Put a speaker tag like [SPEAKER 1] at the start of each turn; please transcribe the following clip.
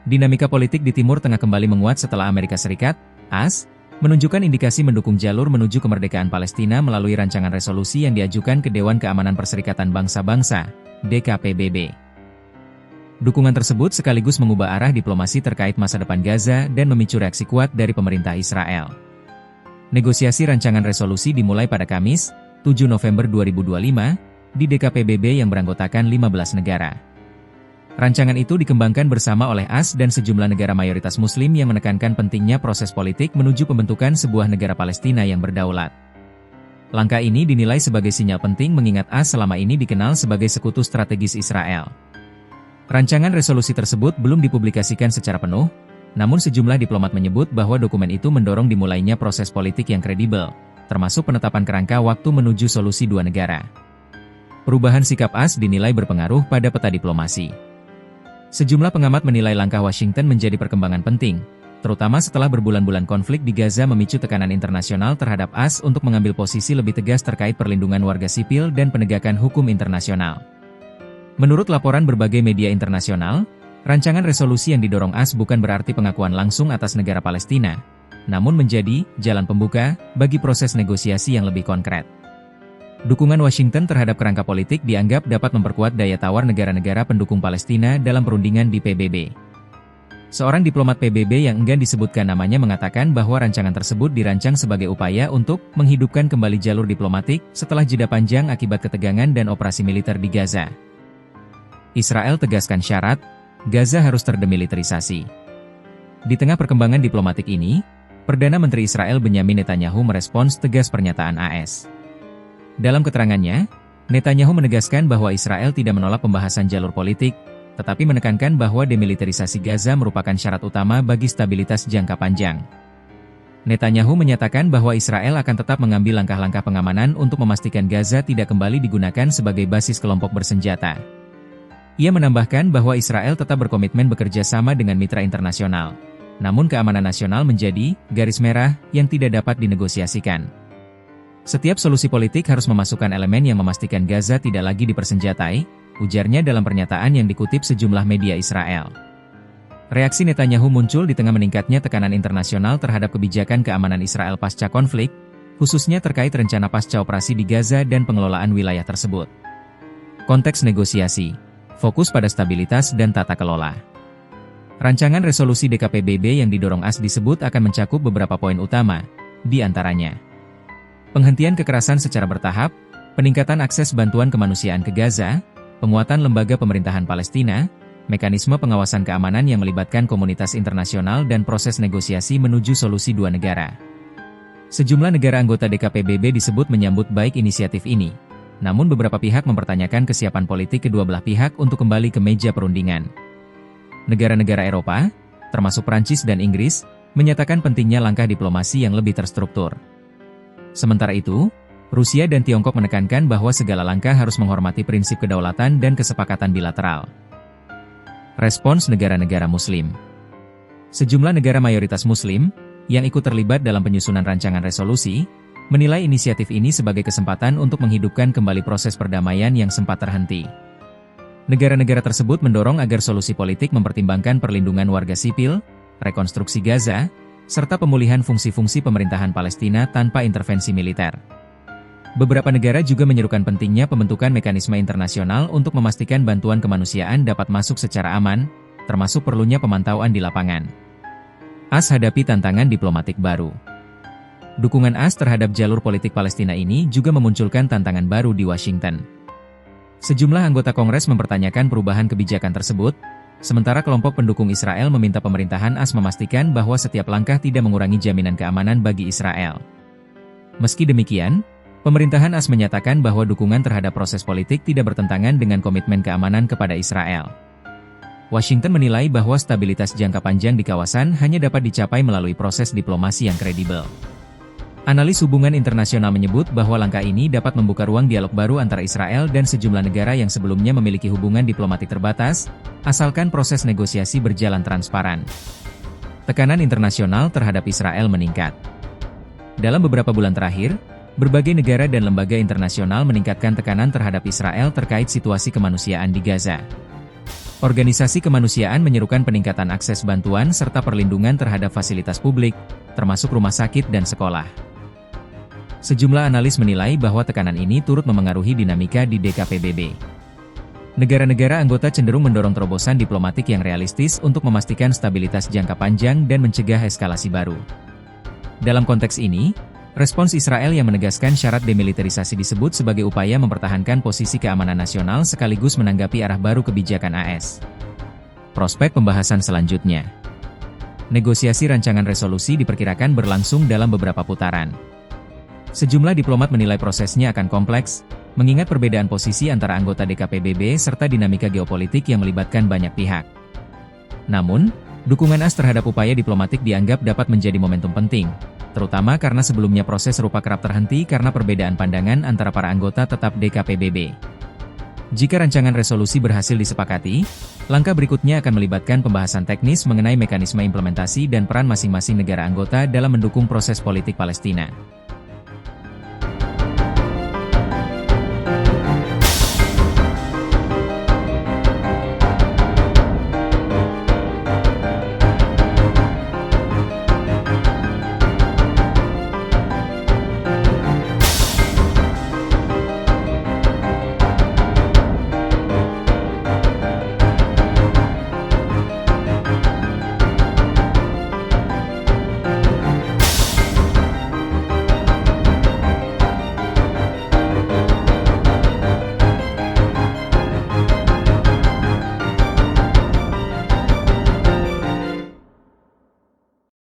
[SPEAKER 1] Dinamika politik di Timur Tengah kembali menguat setelah Amerika Serikat, AS, menunjukkan indikasi mendukung jalur menuju kemerdekaan Palestina melalui rancangan resolusi yang diajukan ke Dewan Keamanan Perserikatan Bangsa-Bangsa, DKPBB. Dukungan tersebut sekaligus mengubah arah diplomasi terkait masa depan Gaza dan memicu reaksi kuat dari pemerintah Israel. Negosiasi rancangan resolusi dimulai pada Kamis, 7 November 2025, di DKPBB yang beranggotakan 15 negara. Rancangan itu dikembangkan bersama oleh AS dan sejumlah negara mayoritas Muslim yang menekankan pentingnya proses politik menuju pembentukan sebuah negara Palestina yang berdaulat. Langkah ini dinilai sebagai sinyal penting mengingat AS selama ini dikenal sebagai sekutu strategis Israel. Rancangan resolusi tersebut belum dipublikasikan secara penuh, namun sejumlah diplomat menyebut bahwa dokumen itu mendorong dimulainya proses politik yang kredibel, termasuk penetapan kerangka waktu menuju solusi dua negara. Perubahan sikap AS dinilai berpengaruh pada peta diplomasi. Sejumlah pengamat menilai langkah Washington menjadi perkembangan penting, terutama setelah berbulan-bulan konflik di Gaza memicu tekanan internasional terhadap AS untuk mengambil posisi lebih tegas terkait perlindungan warga sipil dan penegakan hukum internasional. Menurut laporan berbagai media internasional, rancangan resolusi yang didorong AS bukan berarti pengakuan langsung atas negara Palestina, namun menjadi jalan pembuka bagi proses negosiasi yang lebih konkret. Dukungan Washington terhadap kerangka politik dianggap dapat memperkuat daya tawar negara-negara pendukung Palestina dalam perundingan di PBB. Seorang diplomat PBB yang enggan disebutkan namanya mengatakan bahwa rancangan tersebut dirancang sebagai upaya untuk menghidupkan kembali jalur diplomatik setelah jeda panjang akibat ketegangan dan operasi militer di Gaza. Israel tegaskan syarat, Gaza harus terdemilitarisasi. Di tengah perkembangan diplomatik ini, Perdana Menteri Israel Benyamin Netanyahu merespons tegas pernyataan AS. Dalam keterangannya, Netanyahu menegaskan bahwa Israel tidak menolak pembahasan jalur politik, tetapi menekankan bahwa demilitarisasi Gaza merupakan syarat utama bagi stabilitas jangka panjang. Netanyahu menyatakan bahwa Israel akan tetap mengambil langkah-langkah pengamanan untuk memastikan Gaza tidak kembali digunakan sebagai basis kelompok bersenjata. Ia menambahkan bahwa Israel tetap berkomitmen bekerja sama dengan mitra internasional, namun keamanan nasional menjadi garis merah yang tidak dapat dinegosiasikan. Setiap solusi politik harus memasukkan elemen yang memastikan Gaza tidak lagi dipersenjatai, ujarnya dalam pernyataan yang dikutip sejumlah media Israel. Reaksi Netanyahu muncul di tengah meningkatnya tekanan internasional terhadap kebijakan keamanan Israel pasca konflik, khususnya terkait rencana pasca operasi di Gaza dan pengelolaan wilayah tersebut. Konteks negosiasi, fokus pada stabilitas dan tata kelola. Rancangan resolusi DKPBB yang didorong AS disebut akan mencakup beberapa poin utama, di antaranya penghentian kekerasan secara bertahap, peningkatan akses bantuan kemanusiaan ke Gaza, penguatan lembaga pemerintahan Palestina, mekanisme pengawasan keamanan yang melibatkan komunitas internasional dan proses negosiasi menuju solusi dua negara. Sejumlah negara anggota DKPBB disebut menyambut baik inisiatif ini, namun beberapa pihak mempertanyakan kesiapan politik kedua belah pihak untuk kembali ke meja perundingan. Negara-negara Eropa, termasuk Prancis dan Inggris, menyatakan pentingnya langkah diplomasi yang lebih terstruktur. Sementara itu, Rusia dan Tiongkok menekankan bahwa segala langkah harus menghormati prinsip kedaulatan dan kesepakatan bilateral. Respons negara-negara Muslim. Sejumlah negara mayoritas Muslim, yang ikut terlibat dalam penyusunan rancangan resolusi, menilai inisiatif ini sebagai kesempatan untuk menghidupkan kembali proses perdamaian yang sempat terhenti. Negara-negara tersebut mendorong agar solusi politik mempertimbangkan perlindungan warga sipil, rekonstruksi Gaza, serta pemulihan fungsi-fungsi pemerintahan Palestina tanpa intervensi militer. Beberapa negara juga menyerukan pentingnya pembentukan mekanisme internasional untuk memastikan bantuan kemanusiaan dapat masuk secara aman, termasuk perlunya pemantauan di lapangan. AS hadapi tantangan diplomatik baru. Dukungan AS terhadap jalur politik Palestina ini juga memunculkan tantangan baru di Washington. Sejumlah anggota Kongres mempertanyakan perubahan kebijakan tersebut, sementara kelompok pendukung Israel meminta pemerintahan AS memastikan bahwa setiap langkah tidak mengurangi jaminan keamanan bagi Israel. Meski demikian, pemerintahan AS menyatakan bahwa dukungan terhadap proses politik tidak bertentangan dengan komitmen keamanan kepada Israel. Washington menilai bahwa stabilitas jangka panjang di kawasan hanya dapat dicapai melalui proses diplomasi yang kredibel. Analis hubungan internasional menyebut bahwa langkah ini dapat membuka ruang dialog baru antara Israel dan sejumlah negara yang sebelumnya memiliki hubungan diplomatik terbatas, asalkan proses negosiasi berjalan transparan. Tekanan internasional terhadap Israel meningkat. Dalam beberapa bulan terakhir, berbagai negara dan lembaga internasional meningkatkan tekanan terhadap Israel terkait situasi kemanusiaan di Gaza. Organisasi kemanusiaan menyerukan peningkatan akses bantuan serta perlindungan terhadap fasilitas publik, termasuk rumah sakit dan sekolah. Sejumlah analis menilai bahwa tekanan ini turut memengaruhi dinamika di DKPBB. Negara-negara anggota cenderung mendorong terobosan diplomatik yang realistis untuk memastikan stabilitas jangka panjang dan mencegah eskalasi baru. Dalam konteks ini, respons Israel yang menegaskan syarat demilitarisasi disebut sebagai upaya mempertahankan posisi keamanan nasional sekaligus menanggapi arah baru kebijakan AS. Prospek pembahasan selanjutnya. Negosiasi rancangan resolusi diperkirakan berlangsung dalam beberapa putaran. Sejumlah diplomat menilai prosesnya akan kompleks, mengingat perbedaan posisi antara anggota DKPBB serta dinamika geopolitik yang melibatkan banyak pihak. Namun, dukungan AS terhadap upaya diplomatik dianggap dapat menjadi momentum penting, terutama karena sebelumnya proses serupa kerap terhenti karena perbedaan pandangan antara para anggota tetap DKPBB. Jika rancangan resolusi berhasil disepakati, langkah berikutnya akan melibatkan pembahasan teknis mengenai mekanisme implementasi dan peran masing-masing negara anggota dalam mendukung proses politik Palestina.